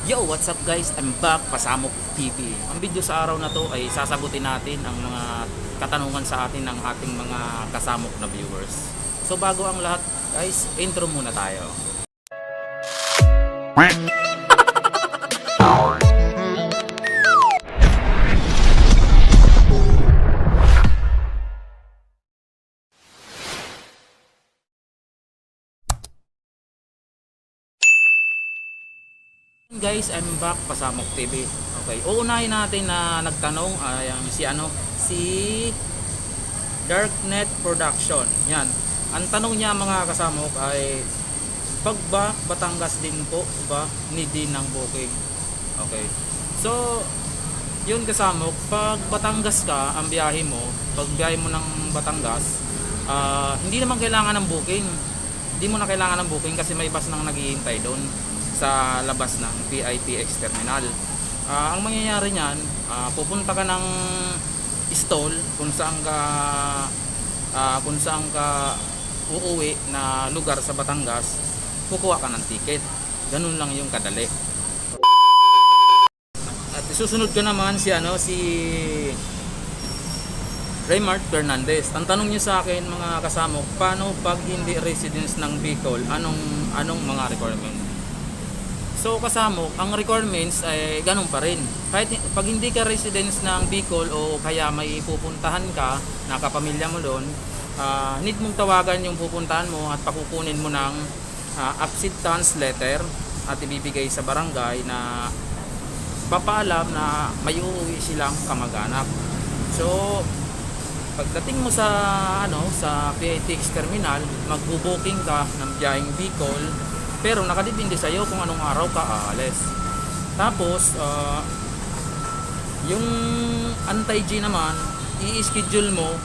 Yo, what's up guys? I'm back, Pasamok TV. Ang video sa araw na to ay sasagutin natin ang mga katanungan sa atin ng ating mga kasamok na viewers. So bago ang lahat guys, intro muna tayo. Guys, I'm back, Pasamok TV. Okay, uunahin natin na nagtanong ay si Darknet Production. Yan. Ang tanong niya mga kasamok ay pag ba Batangas din po ba ni din ng booking? Okay. So, yun kasamok, pag Batangas ka, ang biyahe mo, pag biyahe mo ng Batangas, hindi naman kailangan ng booking. Hindi mo na kailangan ng booking kasi may bus nang naghihintay doon sa labas ng PITX terminal. Ang mangyayari niyan, pupunta ka ng stall kung saan ka uuwi na lugar sa Batangas, kukuha ka ng ticket. Ganun lang yung kadali. At susunod ko naman si Raymart Fernandez. Ang tanong niyo sa akin mga kasamok, paano pag hindi residents ng Bicol, anong mga requirement? So kasamok, ang requirements ay ganun pa rin. Kahit pag hindi ka residents ng Bicol o kaya may pupuntahan ka, nakapamilya mo doon, need mong tawagan yung pupuntahan mo at pakukunin mo ng acceptance letter at ibibigay sa barangay na papaalam na may uuwi silang kamag-anak. So pagdating mo sa PITX terminal, magbo-booking ka ng biyaheng Bicol, pero nakadepende sa iyo kung anong araw ka aalis. Tapos yung anti-G naman, i-schedule mo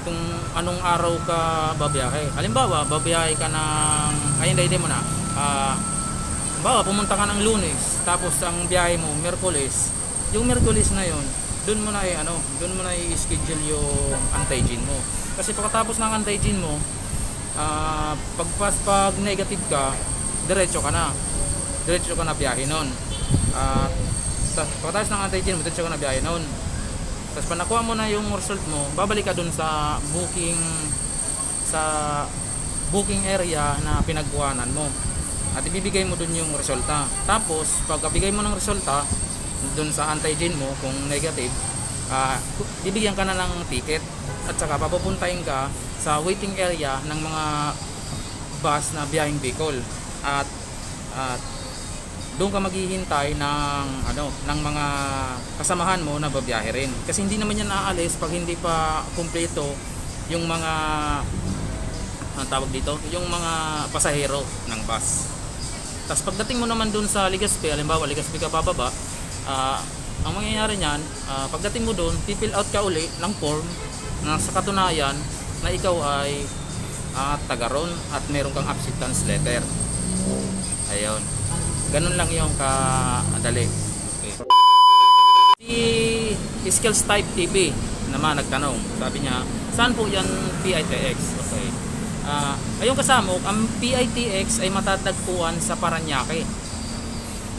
kung anong araw ka babiyahe. Halimbawa, babiyahe ka ng hindi mo na. Halimbawa, pumunta ka ng Lunes, tapos ang biyahe mo Miyerkules. Yung Miyerkules na yon, doon mo na i-schedule yung anti-G mo. Kasi pagkatapos ng anti-G mo, pag negative ka, diretso ka na biyahe nun. Pagkatapos ng antigen mo, diretso ka na biyahe nun. Tapos pag nakuha mo na yung result mo, babalik ka dun sa booking area na pinagkuhanan mo at ibibigay mo dun yung resulta. Tapos pagkabigay mo ng resulta dun sa antigen mo, kung negative, bibigyan ka na ng ticket at saka papupuntahin ka sa waiting area ng mga bus na biyaheng Bicol. At doon ka maghihintay ng mga kasamahan mo na babiyahe rin, kasi hindi naman yan aalis pag hindi pa kumpleto yung mga yung mga pasahero ng bus. Tapos pagdating mo naman doon sa Legazpi, halimbawa Legazpi ka bababa, ang mangyayari niyan, pagdating mo doon, fill out ka uli ng form na sa katunayan na ikaw ay taga ron at meron kang acceptance letter. Ayun. Ganun lang yung kadali. Okay. Si Skills Type TV naman nagtanong. Sabi niya, saan po yan PITX? Okay. Ayun kasamok, ang PITX ay matatagpuan sa Parañaque.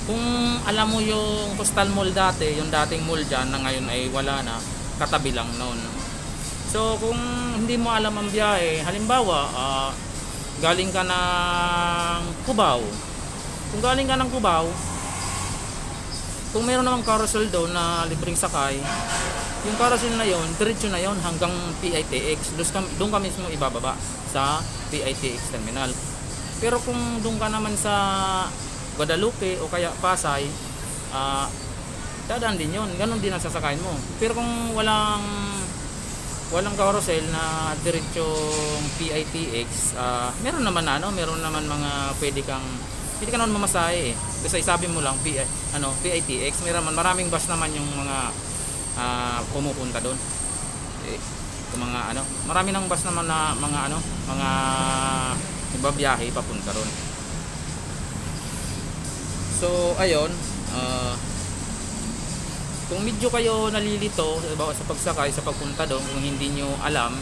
Kung alam mo yung Coastal Mall dati, yung dating mall dyan na ngayon ay wala na, katabi lang noon. So kung hindi mo alam ang biyahe, halimbawa, galing ka ng Cubao. Kung galing ka ng Cubao, kung meron namang carousel doon na libreng sakay, yung carousel na yon, diretso na yon hanggang PITX. Doon ka mismo ibababa sa PITX terminal. Pero kung doon ka naman sa Guadalupe o kaya Pasay, dadaan din yon. Ganon din ang sasakayin mo. Pero kung walang carousel na diretsong PITX, meron naman mga pwede ka naman mamasahe eh. Kasi sabi mo lang PITX, maraming bus naman yung mga pumupunta doon. Yung marami nang bus naman na mga nagbabiyahe papunta doon. So ayun, kung medyo kayo nalilito sa pagsakay, sa pagpunta doon, kung hindi nyo alam,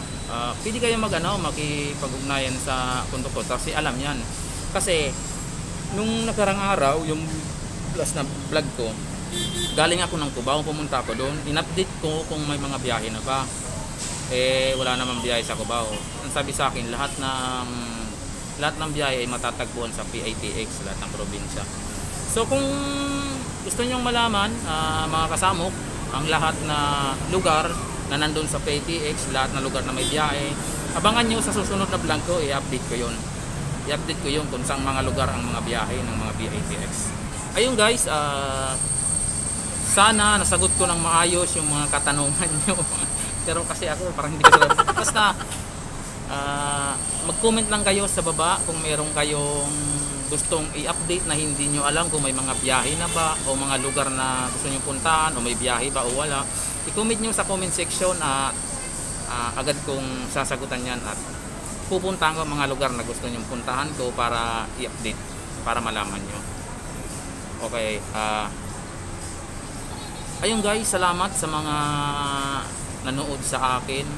pwede kayo makipag-ugnayan sa konduktor kasi alam yan. Kasi nung nakarang araw, yung last na vlog ko, galing ako ng Cubao, pumunta ako doon, in-update ko kung may mga biyahe na ba. Eh wala namang biyahe sa Cubao. Ang sabi sa akin, lahat ng biyahe ay matatagpuan sa PITX, lahat ng probinsya. So kung gusto nyong malaman, mga kasamok, ang lahat na lugar na nandun sa PITX, lahat na lugar na may biyahe, abangan nyo sa susunod na vlog ko, i-update ko yun. I-update ko yun kung saan mga lugar ang mga biyahe ng mga PITX. Ayun guys, sana nasagot ko ng maayos yung mga katanungan nyo. Pero kasi ako parang hindi ko sila. Basta mag-comment lang kayo sa baba kung meron kayong gustong i-update na hindi nyo alam kung may mga biyahe na ba o mga lugar na gusto nyo puntahan o may biyahe ba o wala. I-comment nyo sa comment section at agad kong sasagutan yan at pupuntahan ko mga lugar na gusto nyo puntahan ko para i-update, para malaman nyo. Okay, ayun guys, salamat sa mga nanood sa akin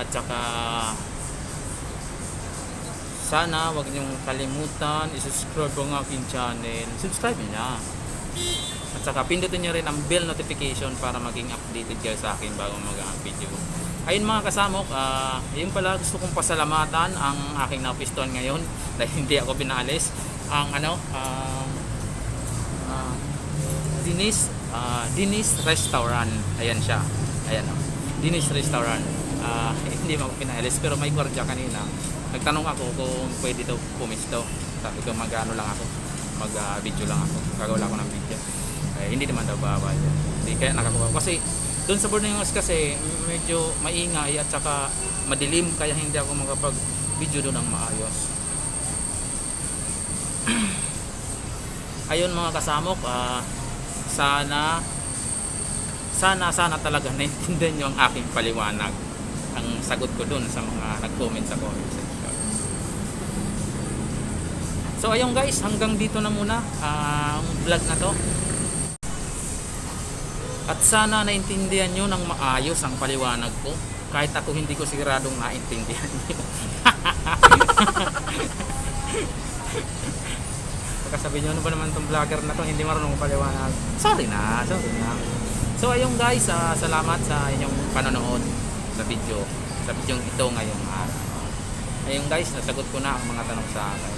at saka sana wag niyong kalimutan i-subscribe ang aking channel. Subscribe niya. At saka pindutin niyo rin ang bell notification para maging updated kayo sa akin bago mag-upload video. Ayun mga kasamok, yun pala gusto kong pasalamatan ang aking napiston ngayon dahil hindi ako pinalis. Ang Dinis Restaurant. Ayan siya. Ayan o. Dinis Restaurant. Hindi mo ako pinalis pero may gwardiya kanina. Nagtanong ako kung pwede daw pumisto. Sabi ko mag-ano lang ako. Mag-video lang ako. Gagawa ako ng video. Hindi naman daw bawal. Hindi kaya nakakuha. Kasi doon sa Borneos kasi medyo maingay at saka madilim kaya hindi ako makapag-video doon ng maayos. Ayun mga kasamok, sana talaga naintindihan nyo ang aking paliwanag, ang sagot ko dun sa mga nag-comment sa comment section. So ayun guys, hanggang dito na muna ang vlog na to. At sana naintindihan nyo ng maayos ang paliwanag ko, kahit ako hindi ko siguradong naintindihan nyo. Sabi nyo, ano ba naman itong vlogger na to, hindi marunong paliwanag. Sorry na. So ayun guys, salamat sa inyong panonood sa video ito ngayong araw. Ayun guys, nasagot ko na ang mga tanong sa akin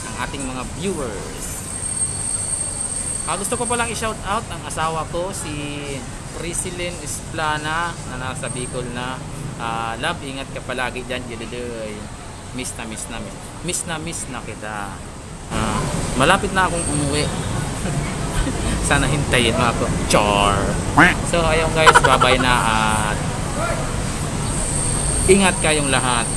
ng ating mga viewers. Gusto ko palang i-shout out ang asawa ko, si Prisilin Esplana na nasa Bicol na. Love, ingat ka palagi dyan, Jililoy. Miss na kita. Malapit na akong umuwi. Sana hintayin mo ako. Char. So ayun guys, bye-bye na at ingat kayong lahat.